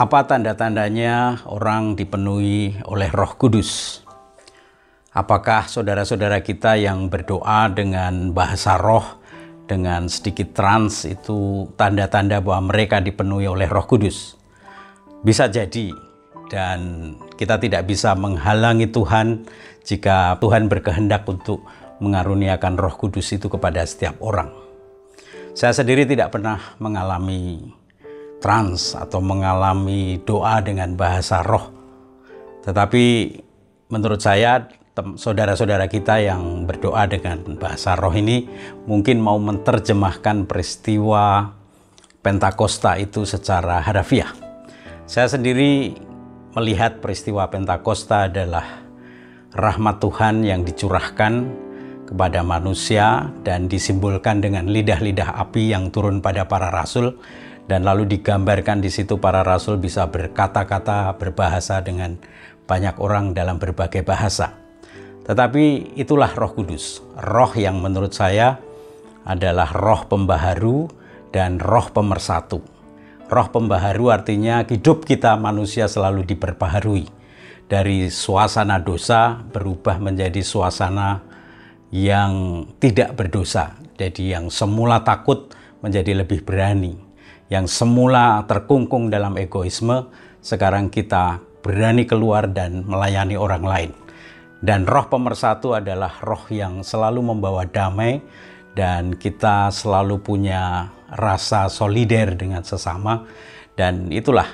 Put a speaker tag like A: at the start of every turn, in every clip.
A: Apa tanda-tandanya orang dipenuhi oleh Roh Kudus? Apakah saudara-saudara kita yang berdoa dengan bahasa roh, dengan sedikit trans, itu tanda-tanda bahwa mereka dipenuhi oleh Roh Kudus? Bisa jadi, dan kita tidak bisa menghalangi Tuhan jika Tuhan berkehendak untuk mengaruniakan Roh Kudus itu kepada setiap orang. Saya sendiri tidak pernah mengalami trans atau mengalami doa dengan bahasa roh. Tetapi menurut saya saudara-saudara kita yang berdoa dengan bahasa roh ini mungkin mau menerjemahkan peristiwa Pentakosta itu secara harafiah. Saya sendiri melihat peristiwa Pentakosta adalah rahmat Tuhan yang dicurahkan kepada manusia dan disimbolkan dengan lidah-lidah api yang turun pada para rasul. Dan lalu digambarkan di situ para rasul bisa berkata-kata, berbahasa dengan banyak orang dalam berbagai bahasa. Tetapi itulah Roh Kudus, roh yang menurut saya adalah roh pembaharu dan roh pemersatu. Roh pembaharu artinya hidup kita manusia selalu diperbaharui. Dari suasana dosa berubah menjadi suasana yang tidak berdosa. Jadi yang semula takut menjadi lebih berani. Yang semula terkungkung dalam egoisme, sekarang kita berani keluar dan melayani orang lain. Dan roh pemersatu adalah roh yang selalu membawa damai, dan kita selalu punya rasa solider dengan sesama. Dan itulah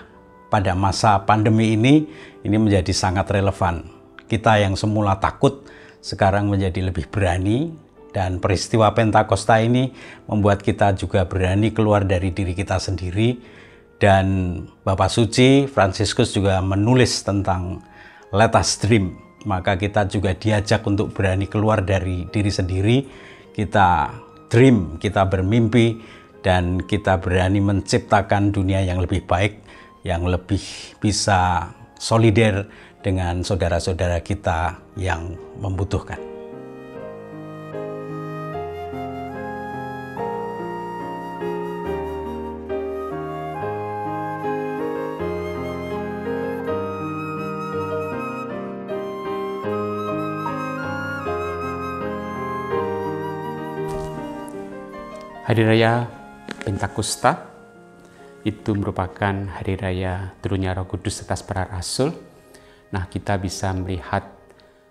A: pada masa pandemi ini menjadi sangat relevan. Kita yang semula takut, sekarang menjadi lebih berani. Dan peristiwa Pentakosta ini membuat kita juga berani keluar dari diri kita sendiri. Dan Bapak Suci Fransiskus juga menulis tentang Let Us Dream. Maka kita juga diajak untuk berani keluar dari diri sendiri. Kita dream, kita bermimpi, dan kita berani menciptakan dunia yang lebih baik, yang lebih bisa solider dengan saudara-saudara kita yang membutuhkan.
B: Hari Raya Pentakosta itu merupakan hari raya turunnya Roh Kudus atas para rasul. Nah, kita bisa melihat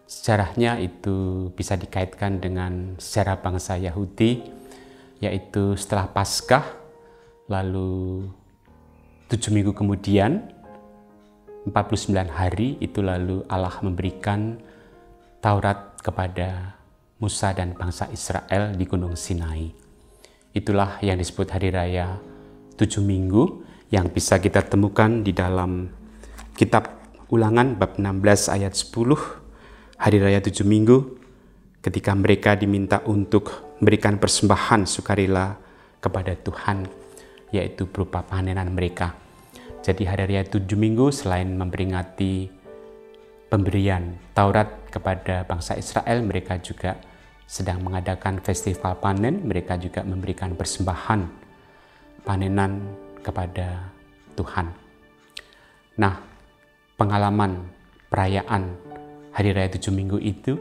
B: sejarahnya itu bisa dikaitkan dengan sejarah bangsa Yahudi, yaitu setelah Paskah, lalu 7 minggu kemudian, 49 hari itu lalu Allah memberikan Taurat kepada Musa dan bangsa Israel di Gunung Sinai. Itulah yang disebut Hari Raya 7 Minggu yang bisa kita temukan di dalam kitab Ulangan bab 16 ayat 10. Hari Raya 7 Minggu ketika mereka diminta untuk memberikan persembahan sukarela kepada Tuhan, yaitu berupa panenan mereka. Jadi Hari Raya 7 Minggu selain memperingati pemberian Taurat kepada bangsa Israel, mereka juga sedang mengadakan festival panen. Mereka juga memberikan persembahan panenan kepada Tuhan. Nah, pengalaman perayaan Hari Raya 7 Minggu itu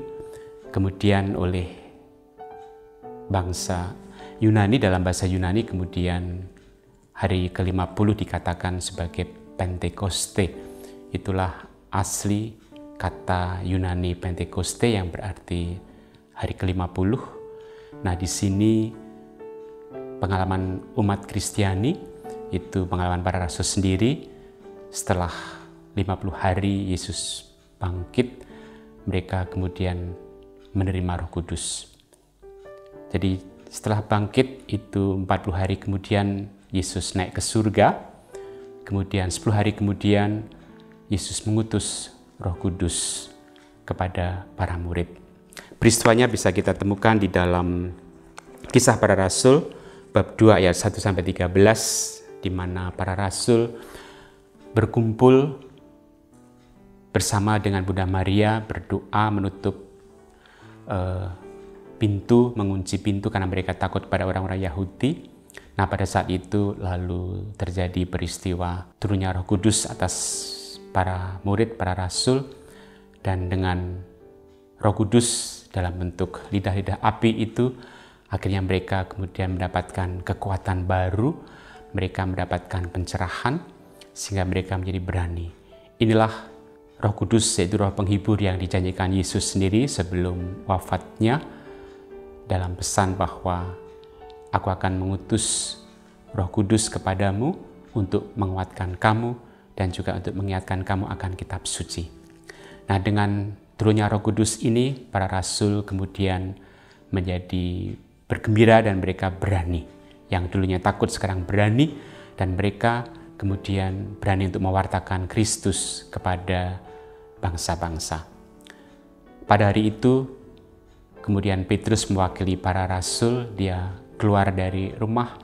B: kemudian oleh bangsa Yunani, dalam bahasa Yunani kemudian hari ke-50 dikatakan sebagai Pentekoste. Itulah asli kata Yunani Pentekoste yang berarti hari ke-50. Nah, di sini pengalaman umat Kristiani itu pengalaman para rasul sendiri. Setelah 50 hari Yesus bangkit, mereka kemudian menerima Roh Kudus. Jadi setelah bangkit itu 40 hari kemudian Yesus naik ke surga. Kemudian 10 hari kemudian Yesus mengutus Roh Kudus kepada para murid. Peristiwanya bisa kita temukan di dalam Kisah Para Rasul bab 2 ayat 1-13, di mana para rasul berkumpul bersama dengan Bunda Maria, berdoa menutup pintu, mengunci pintu karena mereka takut pada orang-orang Yahudi. Nah, pada saat itu lalu terjadi peristiwa turunnya Roh Kudus atas para murid, para rasul, dan dengan Roh Kudus dalam bentuk lidah-lidah api itu, akhirnya mereka kemudian mendapatkan kekuatan baru, mereka mendapatkan pencerahan, sehingga mereka menjadi berani. Inilah Roh Kudus, yaitu Roh Penghibur yang dijanjikan Yesus sendiri sebelum wafatnya, dalam pesan bahwa Aku akan mengutus Roh Kudus kepadamu untuk menguatkan kamu dan juga untuk mengingatkan kamu akan kitab suci. Nah, dengan turunnya Roh Kudus ini, para rasul kemudian menjadi bergembira dan mereka berani. Yang dulunya takut sekarang berani, dan mereka kemudian berani untuk mewartakan Kristus kepada bangsa-bangsa. Pada hari itu, kemudian Petrus mewakili para rasul, dia keluar dari rumah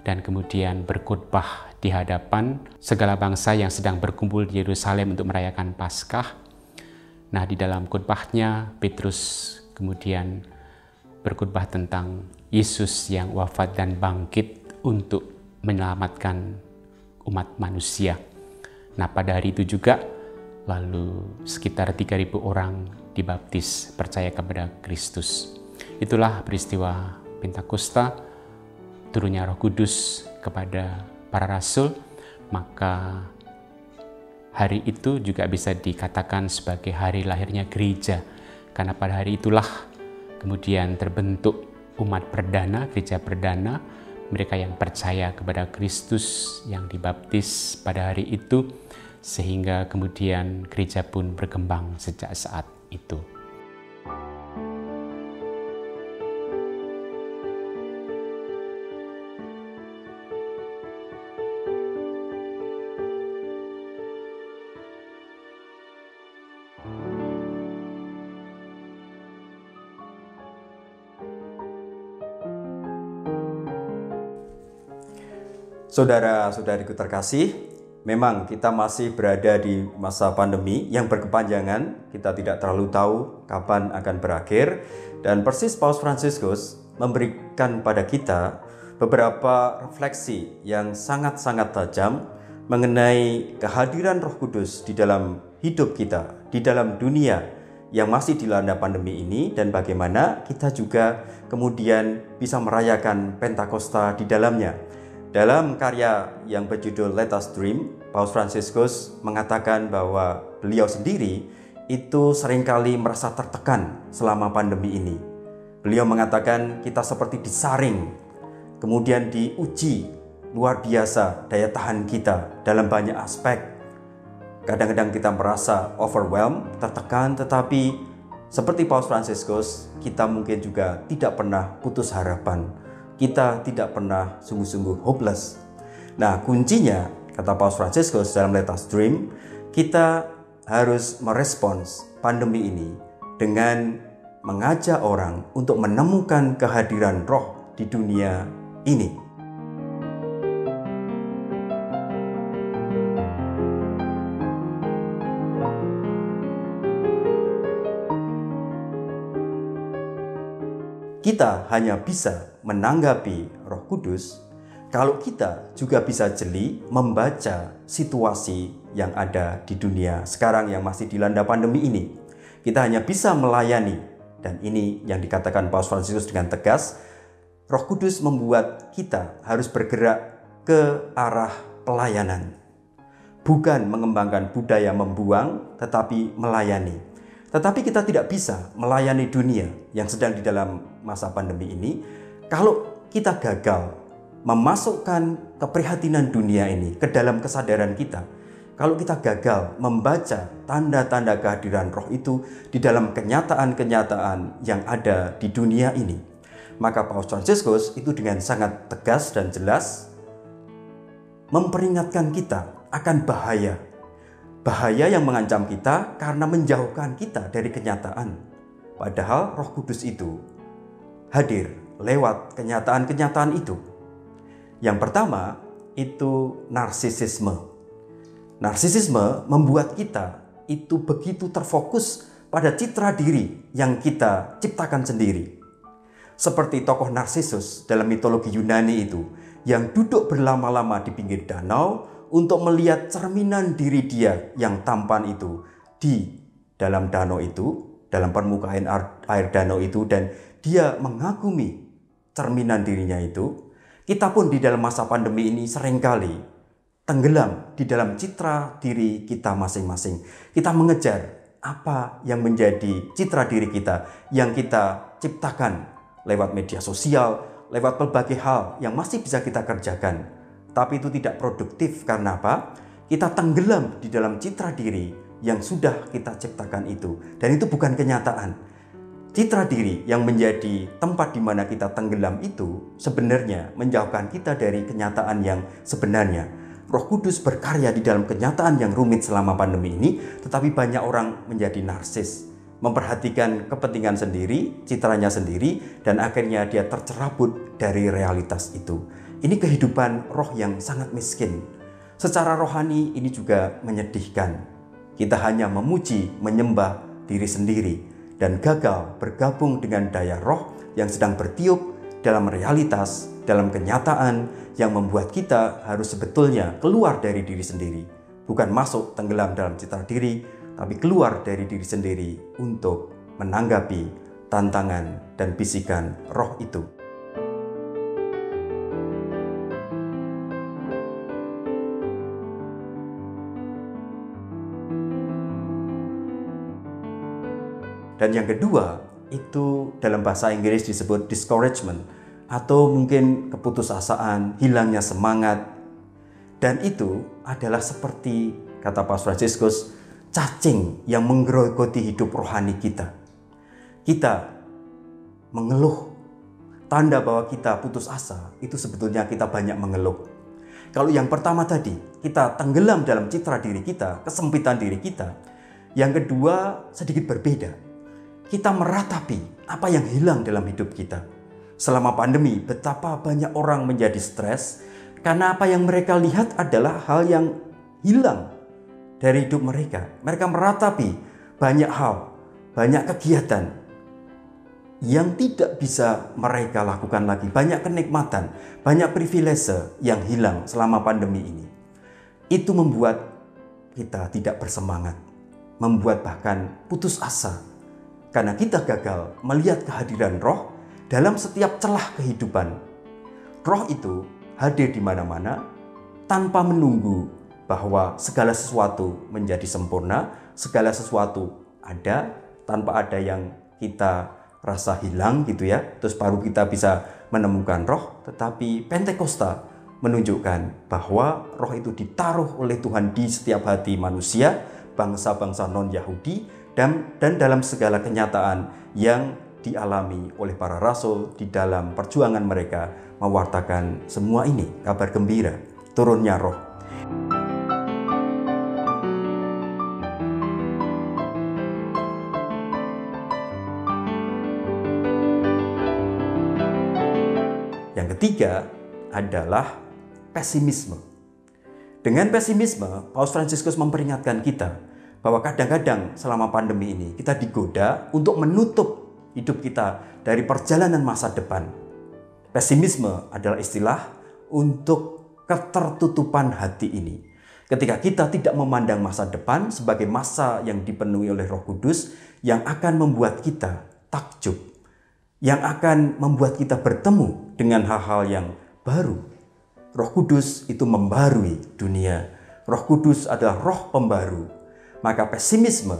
B: dan kemudian berkhotbah di hadapan segala bangsa yang sedang berkumpul di Yerusalem untuk merayakan Paskah. Nah, di dalam khotbahnya Petrus kemudian berkhotbah tentang Yesus yang wafat dan bangkit untuk menyelamatkan umat manusia. Nah, pada hari itu juga lalu sekitar 3.000 orang dibaptis percaya kepada Kristus. Itulah peristiwa Pentakosta, turunnya Roh Kudus kepada para rasul. Maka hari itu juga bisa dikatakan sebagai hari lahirnya gereja, karena pada hari itulah kemudian terbentuk umat perdana, gereja perdana, mereka yang percaya kepada Kristus yang dibaptis pada hari itu, sehingga kemudian gereja pun berkembang sejak saat itu.
C: Saudara-saudariku terkasih, memang kita masih berada di masa pandemi yang berkepanjangan. Kita tidak terlalu tahu kapan akan berakhir. Dan persis Paus Fransiskus memberikan pada kita beberapa refleksi yang sangat-sangat tajam mengenai kehadiran Roh Kudus di dalam hidup kita, di dalam dunia yang masih dilanda pandemi ini, dan bagaimana kita juga kemudian bisa merayakan Pentakosta di dalamnya. Dalam karya yang berjudul Let Us Dream, Paus Fransiskus mengatakan bahwa beliau sendiri itu seringkali merasa tertekan selama pandemi ini. Beliau mengatakan kita seperti disaring, kemudian diuji luar biasa daya tahan kita dalam banyak aspek. Kadang-kadang kita merasa overwhelmed, tertekan, tetapi seperti Paus Fransiskus, kita mungkin juga tidak pernah putus harapan. Kita tidak pernah sungguh-sungguh hopeless. Nah, kuncinya, kata Paus Fransiskus dalam Let Us Dream, kita harus merespons pandemi ini dengan mengajak orang untuk menemukan kehadiran Roh di dunia ini. Kita hanya bisa menanggapi Roh Kudus kalau kita juga bisa jeli membaca situasi yang ada di dunia sekarang yang masih dilanda pandemi ini. Kita hanya bisa melayani, dan ini yang dikatakan Paus Fransiskus dengan tegas, Roh Kudus membuat kita harus bergerak ke arah pelayanan. Bukan mengembangkan budaya membuang, tetapi melayani. Tetapi kita tidak bisa melayani dunia yang sedang di dalam masa pandemi ini kalau kita gagal memasukkan keprihatinan dunia ini ke dalam kesadaran kita. Kalau kita gagal membaca tanda-tanda kehadiran Roh itu di dalam kenyataan-kenyataan yang ada di dunia ini, maka Paus Fransiskus itu dengan sangat tegas dan jelas memperingatkan kita akan bahaya yang mengancam kita karena menjauhkan kita dari kenyataan. Padahal Roh Kudus itu hadir lewat kenyataan-kenyataan itu. Yang pertama itu narsisisme. Narsisisme membuat kita itu begitu terfokus pada citra diri yang kita ciptakan sendiri. Seperti tokoh Narsisus dalam mitologi Yunani itu, yang duduk berlama-lama di pinggir danau untuk melihat cerminan diri dia yang tampan itu di dalam danau itu, dalam permukaan air danau itu, dan dia mengagumi cerminan dirinya itu. Kita pun di dalam masa pandemi ini seringkali tenggelam di dalam citra diri kita masing-masing. Kita mengejar apa yang menjadi citra diri kita yang kita ciptakan lewat media sosial, lewat berbagai hal yang masih bisa kita kerjakan. Tapi itu tidak produktif karena apa? Kita tenggelam di dalam citra diri yang sudah kita ciptakan itu. Dan itu bukan kenyataan. Citra diri yang menjadi tempat di mana kita tenggelam itu sebenarnya menjauhkan kita dari kenyataan yang sebenarnya. Roh Kudus berkarya di dalam kenyataan yang rumit selama pandemi ini, tetapi banyak orang menjadi narsis, memperhatikan kepentingan sendiri, citranya sendiri, dan akhirnya dia tercerabut dari realitas itu. Ini kehidupan roh yang sangat miskin. Secara rohani ini juga menyedihkan. Kita hanya memuji, menyembah diri sendiri, dan gagal bergabung dengan daya roh yang sedang bertiup dalam realitas, dalam kenyataan yang membuat kita harus sebetulnya keluar dari diri sendiri. Bukan masuk tenggelam dalam citra diri, tapi keluar dari diri sendiri untuk menanggapi tantangan dan bisikan roh itu. Dan yang kedua, itu dalam bahasa Inggris disebut discouragement, atau mungkin keputusasaan, hilangnya semangat. Dan itu adalah seperti, kata Paus Fransiskus, cacing yang menggerogoti hidup rohani kita. Kita mengeluh, tanda bahwa kita putus asa, itu sebetulnya kita banyak mengeluh. Kalau yang pertama tadi, kita tenggelam dalam citra diri kita, kesempitan diri kita. Yang kedua, sedikit berbeda. Kita meratapi apa yang hilang dalam hidup kita. Selama pandemi, betapa banyak orang menjadi stres karena apa yang mereka lihat adalah hal yang hilang dari hidup mereka. Mereka meratapi banyak hal, banyak kegiatan yang tidak bisa mereka lakukan lagi. Banyak kenikmatan, banyak privilege yang hilang selama pandemi ini. Itu membuat kita tidak bersemangat, membuat bahkan putus asa. Karena kita gagal melihat kehadiran roh dalam setiap celah kehidupan. Roh itu hadir di mana-mana tanpa menunggu bahwa segala sesuatu menjadi sempurna, segala sesuatu ada tanpa ada yang kita rasa hilang gitu ya. Terus baru kita bisa menemukan roh, tetapi Pentakosta menunjukkan bahwa roh itu ditaruh oleh Tuhan di setiap hati manusia, bangsa-bangsa non-Yahudi, dan dalam segala kenyataan yang dialami oleh para rasul di dalam perjuangan mereka mewartakan semua ini, kabar gembira, turunnya roh. Yang ketiga adalah pesimisme. Dengan pesimisme, Paus Fransiskus memperingatkan kita bahwa kadang-kadang selama pandemi ini kita digoda untuk menutup hidup kita dari perjalanan masa depan. Pesimisme adalah istilah untuk ketertutupan hati ini. Ketika kita tidak memandang masa depan sebagai masa yang dipenuhi oleh Roh Kudus yang akan membuat kita takjub, yang akan membuat kita bertemu dengan hal-hal yang baru. Roh Kudus itu membarui dunia. Roh Kudus adalah roh pembaru. Maka pesimisme,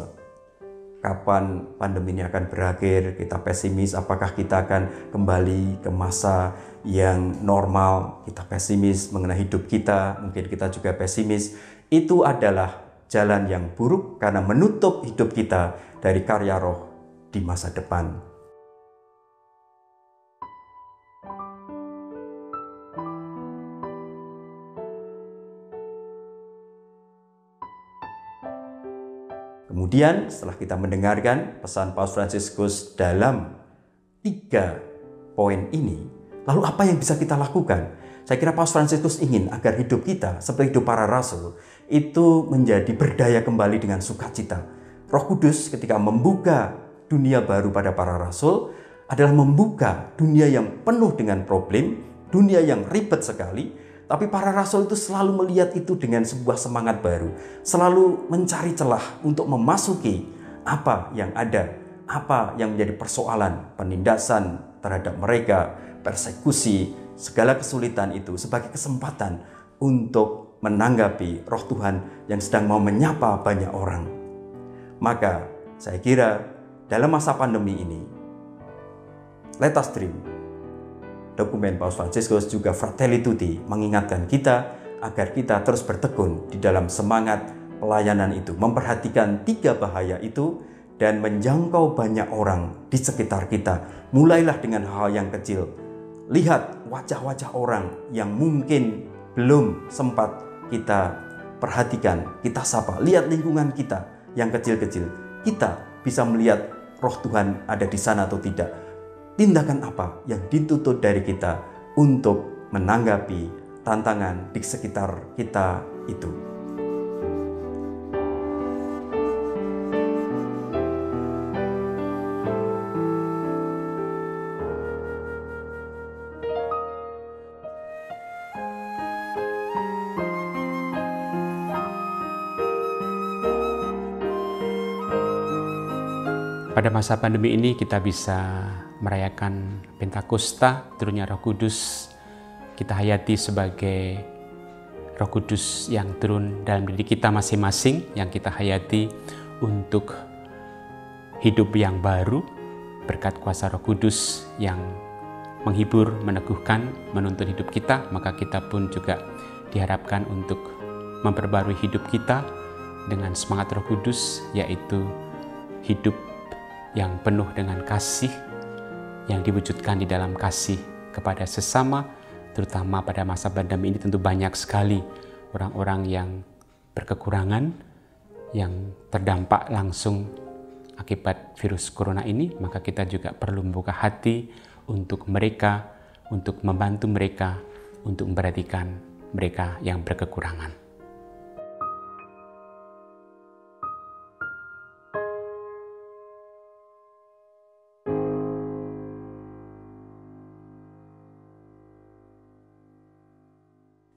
C: kapan pandemi ini akan berakhir, kita pesimis, apakah kita akan kembali ke masa yang normal, kita pesimis mengenai hidup kita, mungkin kita juga pesimis. Itu adalah jalan yang buruk karena menutup hidup kita dari karya roh di masa depan. Kemudian setelah kita mendengarkan pesan Paus Fransiskus dalam 3 poin ini, lalu apa yang bisa kita lakukan? Saya kira Paus Fransiskus ingin agar hidup kita seperti hidup para rasul itu menjadi berdaya kembali dengan sukacita. Roh Kudus ketika membuka dunia baru pada para rasul adalah membuka dunia yang penuh dengan problem, dunia yang ribet sekali, tapi para rasul itu selalu melihat itu dengan sebuah semangat baru, selalu mencari celah untuk memasuki apa yang ada, apa yang menjadi persoalan, penindasan terhadap mereka, persekusi, segala kesulitan itu sebagai kesempatan untuk menanggapi roh Tuhan yang sedang mau menyapa banyak orang. Maka saya kira dalam masa pandemi ini, Let Us Dream, dokumen Paus Fransiskus juga Fratelli Tutti mengingatkan kita agar kita terus bertekun di dalam semangat pelayanan itu, memperhatikan 3 bahaya itu dan menjangkau banyak orang di sekitar kita. Mulailah dengan hal yang kecil. Lihat wajah-wajah orang yang mungkin belum sempat kita perhatikan, kita sapa. Lihat lingkungan kita yang kecil-kecil. Kita bisa melihat roh Tuhan ada di sana atau tidak. Tindakan apa yang dituntut dari kita untuk menanggapi tantangan di sekitar kita itu.
B: Pada masa pandemi ini kita bisa merayakan Pentakosta, turunnya Roh Kudus. Kita hayati sebagai Roh Kudus yang turun dalam diri kita masing-masing, yang kita hayati untuk hidup yang baru berkat kuasa Roh Kudus yang menghibur, meneguhkan, menuntun hidup kita. Maka kita pun juga diharapkan untuk memperbarui hidup kita dengan semangat Roh Kudus, yaitu hidup yang penuh dengan kasih, yang diwujudkan di dalam kasih kepada sesama, terutama pada masa pandemi ini tentu banyak sekali orang-orang yang berkekurangan, yang terdampak langsung akibat virus corona ini. Maka kita juga perlu membuka hati untuk mereka, untuk membantu mereka, untuk memperhatikan mereka yang berkekurangan.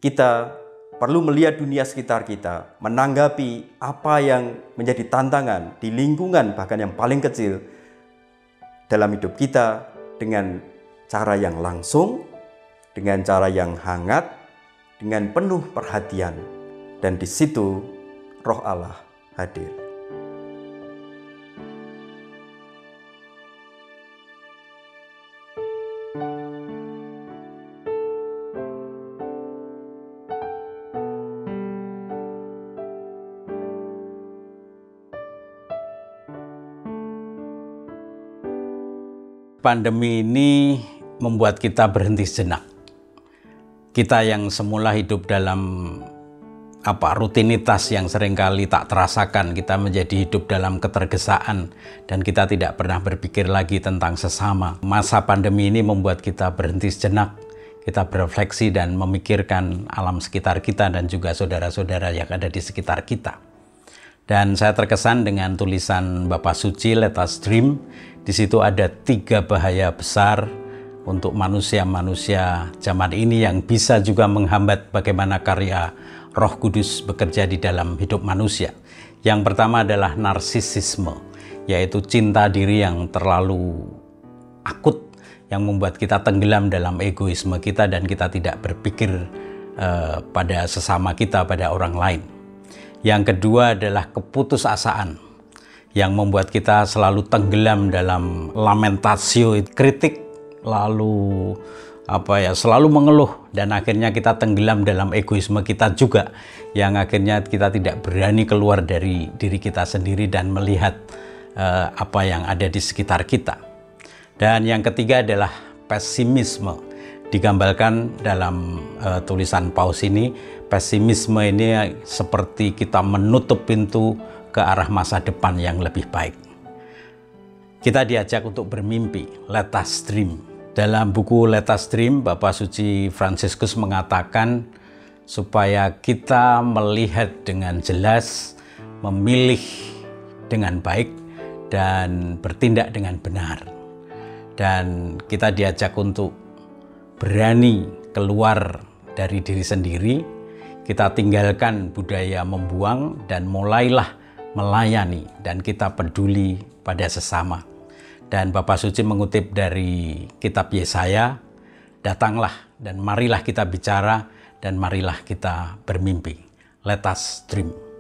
C: Kita perlu melihat dunia sekitar kita, menanggapi apa yang menjadi tantangan di lingkungan bahkan yang paling kecil dalam hidup kita dengan cara yang langsung, dengan cara yang hangat, dengan penuh perhatian. Dan di situ Roh Allah hadir.
A: Pandemi ini membuat kita berhenti sejenak. Kita yang semula hidup dalam rutinitas yang seringkali tak terasakan, kita menjadi hidup dalam ketergesaan dan kita tidak pernah berpikir lagi tentang sesama. Masa pandemi ini membuat kita berhenti sejenak. Kita berefleksi dan memikirkan alam sekitar kita dan juga saudara-saudara yang ada di sekitar kita. Dan saya terkesan dengan tulisan Bapak Suci Let Us Dream. Di situ ada 3 bahaya besar untuk manusia-manusia zaman ini yang bisa juga menghambat bagaimana karya Roh Kudus bekerja di dalam hidup manusia. Yang pertama adalah narsisisme, yaitu cinta diri yang terlalu akut, yang membuat kita tenggelam dalam egoisme kita dan kita tidak berpikir pada sesama kita, pada orang lain. Yang kedua adalah keputusasaan, yang membuat kita selalu tenggelam dalam lamentasio, kritik, lalu selalu mengeluh, dan akhirnya kita tenggelam dalam egoisme kita juga, yang akhirnya kita tidak berani keluar dari diri kita sendiri dan melihat apa yang ada di sekitar kita. Dan yang ketiga adalah pesimisme. Digambarkan dalam tulisan Paus ini, pesimisme ini seperti kita menutup pintu ke arah masa depan yang lebih baik. Kita diajak untuk bermimpi, Let Us Dream. Dalam buku Let Us Dream, Bapak Suci Fransiskus mengatakan supaya kita melihat dengan jelas, memilih dengan baik, dan bertindak dengan benar. Dan kita diajak untuk berani keluar dari diri sendiri, kita tinggalkan budaya membuang dan mulailah melayani dan kita peduli pada sesama. Dan Bapak Suci mengutip dari kitab Yesaya, datanglah dan marilah kita bicara dan marilah kita bermimpi. Let us dream.